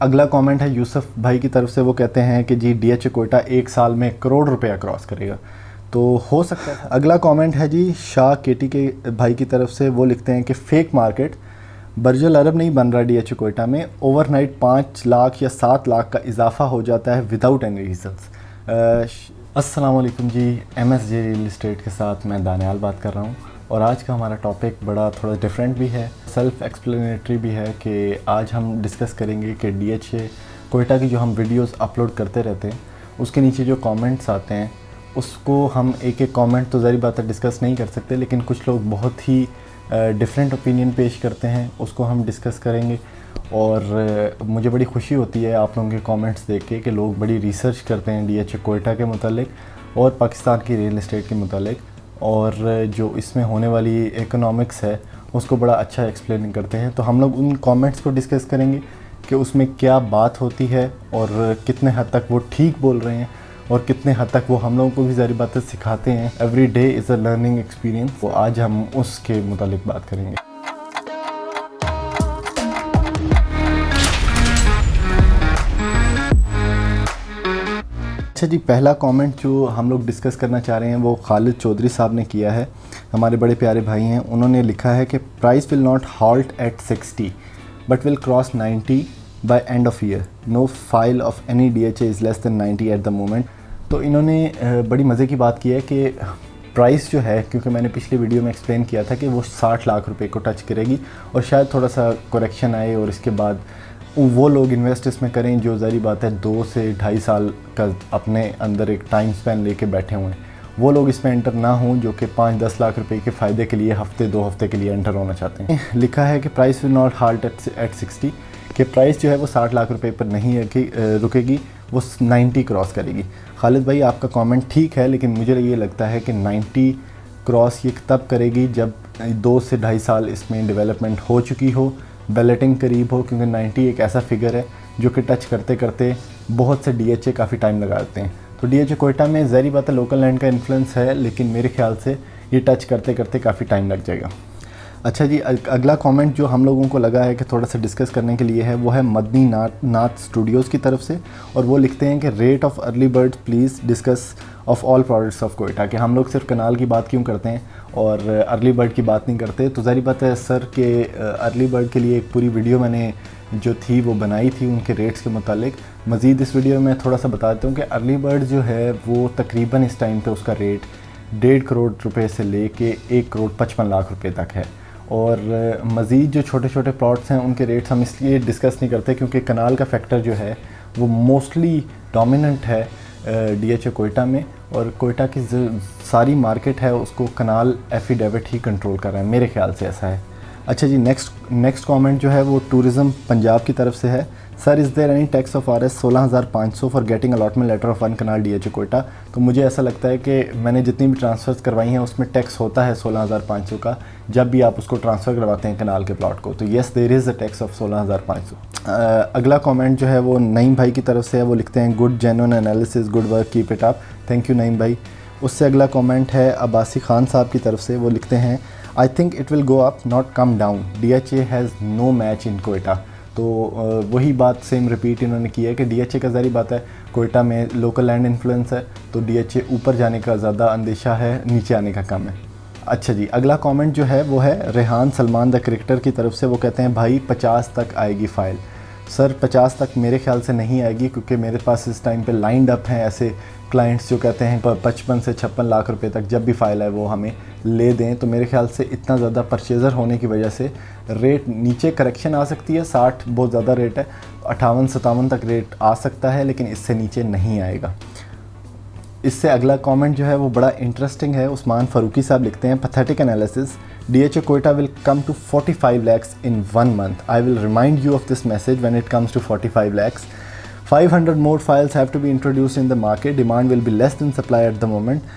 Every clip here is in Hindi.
अगला कमेंट है यूसुफ भाई की तरफ से। वो कहते हैं कि जी DHA कोयटा 1 साल में करोड़ रुपया क्रॉस करेगा, तो हो सकता है। अगला कमेंट है जी शाह केटी के भाई की तरफ से। वो लिखते हैं कि फेक मार्केट, बर्जुल अरब नहीं बन रहा DHA कोयटा में, ओवरनाइट 5 लाख या 7 लाख का इजाफा हो जाता है विदाउट एनी रीजंस। अस्सलाम वालेकुम जी, MSJ रियल इस्टेट के साथ मैं दानियाल बात कर रहा हूँ। और आज का हमारा टॉपिक बड़ा थोड़ा डिफरेंट भी है, सेल्फ एक्सप्लेनेटरी भी है कि आज हम डिस्कस करेंगे कि DHA कोयटा की जो हम वीडियोस अपलोड करते रहते हैं उसके नीचे जो कमेंट्स आते हैं उसको हम एक एक कमेंट तो ज़ाहिर बात है डिस्कस नहीं कर सकते, लेकिन कुछ लोग बहुत ही डिफरेंट ओपिनियन पेश करते हैं, उसको हम डिस्कस करेंगे। और मुझे बड़ी खुशी होती है आप लोगों के कमेंट्स देख के कि लोग बड़ी रिसर्च करते हैं DHA कोयटा के मुतालिक और पाकिस्तान की रियल इस्टेट के मुतालिक, और जो इसमें होने वाली इकोनॉमिक्स है उसको बड़ा अच्छा एक्सप्लेन करते हैं। तो हम लोग उन कमेंट्स को डिस्कस करेंगे कि उसमें क्या बात होती है और कितने हद तक वो ठीक बोल रहे हैं और कितने हद तक वो हम लोगों को भी ज़ाहिर बातें सिखाते हैं। Every day is a learning experience. तो आज हम उसके मुतालिक बात करेंगे। अच्छा जी, पहला कमेंट जो हम लोग डिस्कस करना चाह रहे हैं वो खालिद चौधरी साहब ने किया है, हमारे बड़े प्यारे भाई हैं। उन्होंने लिखा है कि price will not halt at 60 but will cross 90 by end of year. No file of any DHA is less than 90 at the moment. तो इन्होंने बड़ी मज़े की बात की है कि प्राइस जो है, क्योंकि मैंने पिछले वीडियो में एक्सप्लेन किया था कि वो 60 लाख रुपए को टच करेगी और शायद थोड़ा सा करेक्शन आए और इसके बाद वो लोग इन्वेस्ट इसमें करें जो ज़ाहिर बात है 2 से 2.5 साल का अपने अंदर एक टाइम स्पैन लेके बैठे हुए हैं। वो लोग इसमें एंटर ना हों जो कि 5-10 लाख रुपए के फ़ायदे के लिए हफ्ते 2 हफ्ते के लिए एंटर होना चाहते हैं। लिखा है कि price will not halt at 60, कि प्राइस जो है वो 60 लाख रुपए पर नहीं रुकेगी, वो 90 क्रॉस करेगी। खालिद भाई आपका कमेंट ठीक है, लेकिन मुझे ये लगता है कि 90 क्रॉस ये तब करेगी जब 2 से 2.5 साल इसमें डेवलपमेंट हो चुकी हो, बैलेटिंग करीब हो, क्योंकि 90 एक ऐसा फिगर है जो कि टच करते करते बहुत से DHA काफ़ी टाइम लगा देते हैं। तो DHA कोयटा में ज़ाहिर बात है लोकल लैंड का इन्फ्लुएंस है, लेकिन मेरे ख्याल से ये टच करते करते काफ़ी टाइम लग जाएगा। अच्छा जी, अगला कमेंट जो हम लोगों को लगा है कि थोड़ा सा डिस्कस करने के लिए है वो है मदनी नाथ स्टूडियोज़ की तरफ से। और वो लिखते हैं कि rate of early bird please discuss of all products of Quetta, कि हम लोग सिर्फ कनाल की बात क्यों करते हैं और अर्ली बर्ड की बात नहीं करते। तो ज़ाहिर बात है सर के अर्ली बर्ड के लिए एक पूरी वीडियो मैंने जो थी वो बनाई थी उनके रेट्स के मुतालिक। मज़ीद इस वीडियो में थोड़ा सा बता देता हूँ कि अर्ली बर्ड जो है वो तकरीबन इस टाइम पे उसका रेट 1.5 करोड़ रुपए से लेके 1 करोड़ 55 लाख रुपए तक है। और मज़ीद जो छोटे छोटे प्लॉट्स हैं उनके रेट्स हम इसलिए डिस्कस नहीं करते क्योंकि कनाल का फैक्टर जो है वो मोस्टली डोमिनेंट है DHA कोयटा में, और कोयटा की सारी मार्केट है उसको कनाल एफिडेविट ही कंट्रोल कर रहा है, मेरे ख्याल से ऐसा है। अच्छा जी, नेक्स्ट कमेंट जो है वो टूरिज़म पंजाब की तरफ से है। Sir is there any tax of RS 16,500 for getting allotment letter of 1 kanal DHA Quetta. तो मुझे ऐसा लगता है कि मैंने जितनी भी ट्रांसफ़र्स करवाई हैं उसमें टैक्स होता है 16,500 का जब भी आप उसको ट्रांसफ़र करवाते हैं कनाल के प्लॉट को। तो yes there is a tax of 16,500। अगला कमेंट जो है वो नईम भाई की तरफ से है। वो लिखते हैं good genuine analysis, good work, keep it up. Thank you Naeem भाई। उससे अगला कमेंट है अब्बासी खान साहब की तरफ से। वो लिखते हैं I think it will go up not come down, DHA has no match in Quetta. तो वही बात सेम रिपीट इन्होंने की है कि DHA का ज़ाहिर बात है कोयटा में लोकल लैंड इन्फ्लुएंस है, तो DHA ऊपर जाने का ज़्यादा अंदेशा है, नीचे आने का कम है। अच्छा जी, अगला कमेंट जो है वो है रेहान सलमान द क्रिकेटर की तरफ से। वो कहते हैं भाई 50 तक आएगी फ़ाइल। सर 50 तक मेरे ख्याल से नहीं आएगी, क्योंकि मेरे पास इस टाइम पे लाइंड अप हैं ऐसे क्लाइंट्स जो कहते हैं 55 से 56 लाख रुपए तक जब भी फ़ाइल है वो हमें ले दें। तो मेरे ख्याल से इतना ज़्यादा परचेज़र होने की वजह से रेट नीचे करेक्शन आ सकती है। 60 बहुत ज़्यादा रेट है, 58-57 तक रेट आ सकता है, लेकिन इससे नीचे नहीं आएगा। इससे अगला कमेंट जो है वो बड़ा इंटरेस्टिंग है। उस्मान फ़ारूकी साहब लिखते हैं pathetic analysis, DHA Quetta will come to 45 lakhs in 1 month. I will remind you of this message when it comes to 45 lakhs. 500 more files have to be introduced in the market. Demand will be less than supply at the moment.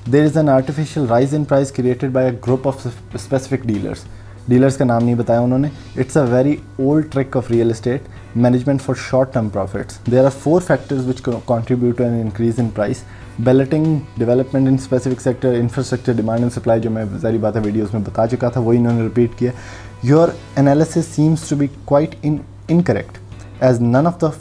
There is an artificial rise in price created by a group of specific dealers. Dealers का नाम नहीं बताया उन्होंने। It's a very old trick of real estate management for short term profits. There are 4 factors which contribute to an increase in price: balloting, development in specific sector, infrastructure, demand and supply, जो मैं सारी बातें वीडियोस में बता चुका था, वही इन्होंने रिपीट किया। Your analysis seems to be quite incorrect as none of the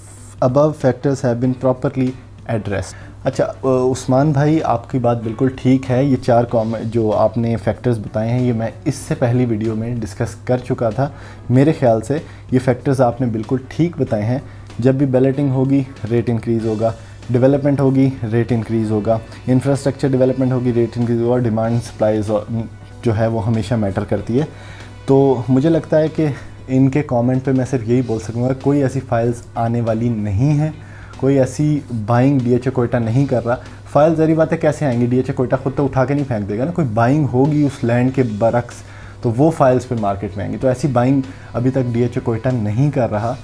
above factors have been properly addressed। अच्छा उस्मान भाई, आपकी बात बिल्कुल ठीक है। ये 4 कॉमेंट जो आपने फैक्टर्स बताए हैं ये मैं इससे पहली वीडियो में डिस्कस कर चुका था। मेरे ख्याल से ये फैक्टर्स आपने बिल्कुल ठीक बताए हैं। जब भी बैलेटिंग होगी रेट इंक्रीज़ होगा, डेवलपमेंट होगी रेट इंक्रीज़ होगा, इंफ्रास्ट्रक्चर डेवलपमेंट होगी रेट इंक्रीज़ होगा, डिमांड सप्लाईज जो है वो हमेशा मैटर करती है। तो मुझे लगता है कि इनके कमेंट पे मैं सिर्फ यही बोल सकूँगा, कोई ऐसी फाइल्स आने वाली नहीं है, कोई ऐसी बाइंग डीएचए कोयटा नहीं कर रहा। फाइल जरी बात है कैसे आएंगी, डीएचए कोयटा खुद तो उठा के नहीं फेंक देगा ना, कोई बाइंग होगी उस लैंड के बरक्स, तो वो फाइल्स फिर मार्केट में आएंगी। तो ऐसी बाइंग अभी तक डीएचए कोयटा नहीं कर रहा।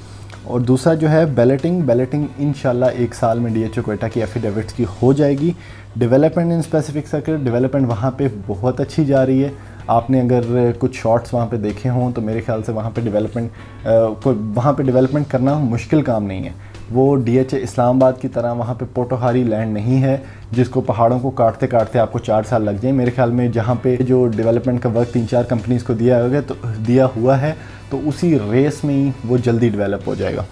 और दूसरा जो है बैलेटिंग इंशाल्लाह 1 साल में डीएचए कोयटा की एफिडेविट्स की हो जाएगी। Development in specific circle, development वहाँ पे बहुत अच्छी जा रही है। आपने अगर कुछ शॉट्स वहाँ पे देखे हों तो मेरे ख्याल से वहाँ पे डेवलपमेंट करना मुश्किल काम नहीं है। वो डीएचए इस्लामाबाद की तरह वहाँ पे पोटोहारी लैंड नहीं है जिसको पहाड़ों को काटते काटते आपको 4 साल लग जाए। मेरे ख्याल में जहाँ पे जो डेवलपमेंट का वर्क 3-4 कंपनीज़ को दिया हुआ है तो उसी रेस में ही वो जल्दी डेवलप हो जाएगा।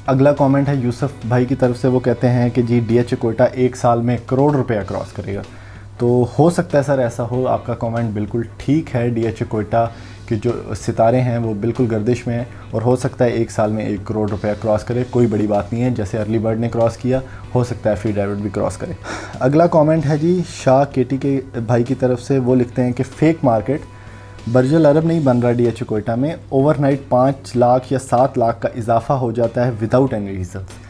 अगला कमेंट है यूसुफ भाई की तरफ से। वो कहते हैं कि जी डीएचए कोयटा 1 साल में 1 करोड़ रुपया क्रॉस करेगा। तो हो सकता है सर ऐसा हो, आपका कमेंट बिल्कुल ठीक है। डीएचए कोयटा के जो सितारे हैं वो बिल्कुल गर्दिश में हैं और हो सकता है 1 साल में 1 करोड़ रुपया क्रॉस करे, कोई बड़ी बात नहीं है। जैसे अर्ली बर्ड ने क्रॉस किया, हो सकता है एफिडेविट भी क्रॉस करे। अगला कमेंट है जी शाह केटी के भाई की तरफ से। वो लिखते हैं कि फेक मार्केट बर्जुल अरब नहीं बन रहा डीएचए कोयटा में, ओवरनाइट 5 लाख या 7 लाख का इजाफा हो जाता है विदाउट एनी रीजंस।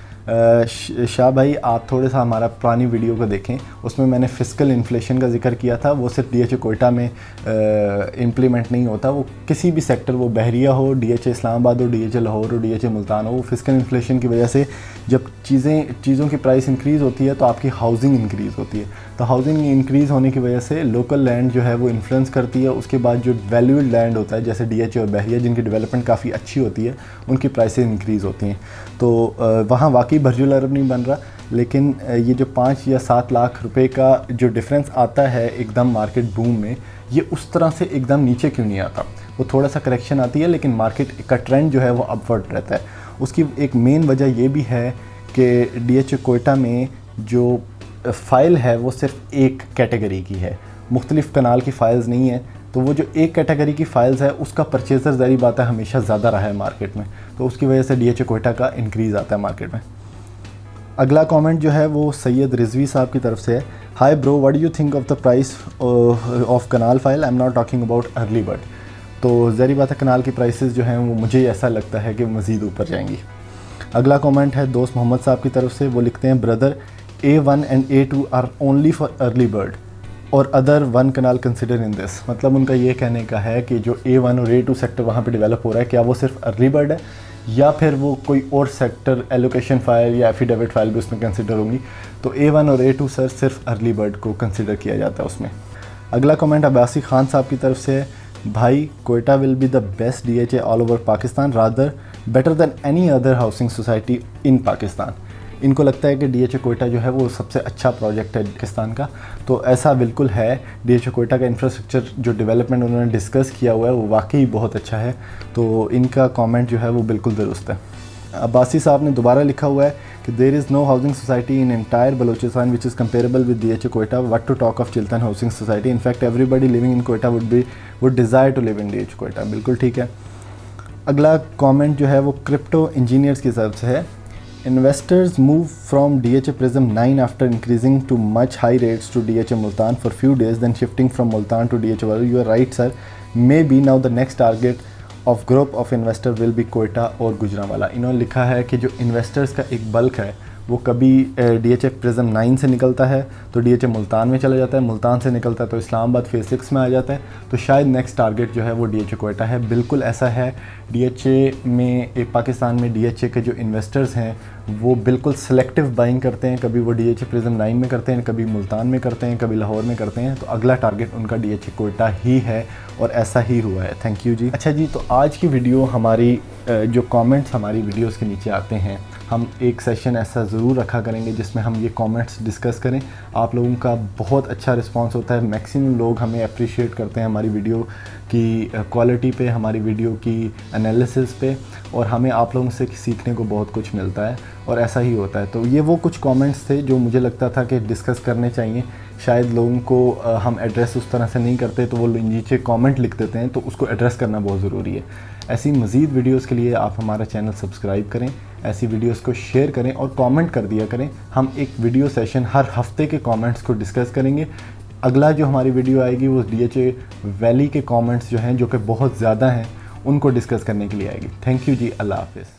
शाह भाई, आप थोड़ा सा हमारा पुरानी वीडियो को देखें, उसमें मैंने फिस्कल इन्फ्लेशन का जिक्र किया था। वो सिर्फ डीएचए कोयटा में इम्प्लीमेंट नहीं होता, वो किसी भी सेक्टर, वो बहरिया हो, डीएचए इस्लामाबाद हो, डीएचए लाहौर हो, डीएचए मुल्तान हो, वो फिस्कल इन्फ्लेशन की वजह से जब चीज़ों की प्राइस इंक्रीज़ होती है तो आपकी हाउसिंग इंक्रीज़ होती है। तो हाउसिंग इंक्रीज़ होने की वजह से लोकल लैंड जो है वो इन्फ्लुएंस करती है। उसके बाद जो वैल्यूड लैंड होता है जैसे डीएचए और बहरिया, जिनकी डेवलपमेंट काफ़ी अच्छी होती है, उनकी प्राइसेस इंक्रीज़ होती हैं। तो वहाँ वाकई बर्जुल अरब नहीं बन रहा। लेकिन ये जो 5 या 7 लाख रुपए का जो डिफरेंस आता है एकदम मार्केट बूम में, ये उस तरह से एकदम नीचे क्यों नहीं आता? वो थोड़ा सा करेक्शन आती है लेकिन मार्केट का ट्रेंड जो है वो अपवर्ड रहता है। उसकी एक मेन वजह ये भी है कि डीएचए कोयटा में जो फ़ाइल है वो सिर्फ एक कैटेगरी की है, मुख्तलिफ़ कनाल की फ़ाइल्स नहीं है। तो वो जो एक कैटेगरी की फ़ाइल्स है उसका परचेज़र ज़ाहिर बात है हमेशा ज़्यादा रहा है मार्केट में, तो उसकी वजह से डीएचए कोयटा का इंक्रीज़ आता है मार्केट में। अगला कमेंट जो है वो सैयद रिजवी साहब की तरफ से है। Hi bro, what do you think of the price of kanal file? I am not talking about early bird. तो ज़ाहिर बात है कनाल की प्राइसेस जो हैं वो मुझे ऐसा लगता है कि मज़ीद ऊपर जाएंगी। अगला कमेंट है दोस्त मोहम्मद साहब की तरफ से। वो लिखते हैं brother, A1 and A2 are only for early bird और other 1 canal consider in this. मतलब उनका ये कहने का है कि जो A1 और A2 सेक्टर वहाँ पे डेवलप हो रहा है, क्या वो सिर्फ अर्ली बर्ड है या फिर वो कोई और सेक्टर एलोकेशन फाइल या एफिडेविट फाइल भी उसमें कंसिडर होंगी? तो A1 और A2 सर सिर्फ अर्ली बर्ड को कंसिडर किया जाता है उसमें। अगला कमेंट अब्बासी खान साहब की तरफ से है। भाई, Quetta will be the best DHA all over Pakistan, rather better than any other housing society इन पाकिस्तान। इनको लगता है कि डीएचए कोयटा जो है वो सबसे अच्छा प्रोजेक्ट है पाकिस्तान का। तो ऐसा बिल्कुल है। डीएचए कोयटा का इंफ्रास्ट्रक्चर जो डेवलपमेंट उन्होंने डिस्कस किया हुआ है वो वाकई बहुत अच्छा है। तो इनका कमेंट जो है वो बिल्कुल दुरुस्त है। अब्बासी साहब ने दोबारा लिखा हुआ है कि there is no housing society in entire Balochistan which is comparable with DHA Quetta, what to talk of Chiltan housing society, in fact everybody living in Quetta would desire to live in DHA Quetta. बिल्कुल ठीक है। अगला कमेंट जो है वो क्रिप्टो इंजीनियर्स की तरफ से है। Investors move from DHA Prism 9 after increasing to much high rates to DHA Multan for few days, then shifting from Multan to DHA Waru. You are right, sir. Maybe now the next target of group of investor will be Quetta और गुजरांवाला। इन्होंने लिखा है कि जो इन्वेस्टर्स का एक बल्क है वो कभी DHA Prism 9 से निकलता है तो DHA मुल्तान में चला जाता है, मुल्तान से निकलता है तो इस्लामाबाद फेज़ 6 में आ जाता है। तो शायद नेक्स्ट टारगेट जो है वो DHA कोयटा है। बिल्कुल ऐसा है। DHA में पाकिस्तान में DHA के जो इन्वेस्टर्स हैं वो बिल्कुल सिलेक्टिव बाइंग करते हैं, कभी वो DHA प्रिज्म 9 में करते हैं, कभी मुल्तान में करते हैं, कभी लाहौर में करते हैं। तो अगला टारगेट उनका DHA कोयटा ही है और ऐसा ही हुआ है। थैंक यू जी। अच्छा जी, तो आज की वीडियो हमारी जो कमेंट्स हमारी वीडियोस के नीचे आते हैं, हम एक सेशन ऐसा ज़रूर रखा करेंगे जिसमें हम ये कमेंट्स डिस्कस करें। आप लोगों का बहुत अच्छा रिस्पांस होता है, मैक्सिमम लोग हमें अप्रिशिएट करते हैं हमारी वीडियो की क्वालिटी पे, हमारी वीडियो की एनालिसिस पे, और हमें आप लोगों से सीखने को बहुत कुछ मिलता है और ऐसा ही होता है। तो ये वो कुछ कमेंट्स थे जो मुझे लगता था कि डिस्कस करने चाहिए। शायद लोगों को हम एड्रेस उस तरह से नहीं करते, तो वो नीचे कमेंट लिख देते हैं, तो उसको एड्रेस करना बहुत ज़रूरी है। ऐसी मज़ीद वीडियोस के लिए आप हमारा चैनल सब्सक्राइब करें, ऐसी वीडियोस को शेयर करें और कमेंट कर दिया करें। हम एक वीडियो सेशन हर हफ्ते के कमेंट्स को डिस्कस करेंगे। अगला जो हमारी वीडियो आएगी वो DHA वैली के कमेंट्स जो हैं, जो कि बहुत ज़्यादा हैं, उनको डिस्कस करने के लिए आएगी। थैंक यू जी, अल्लाह हाफ़िज़।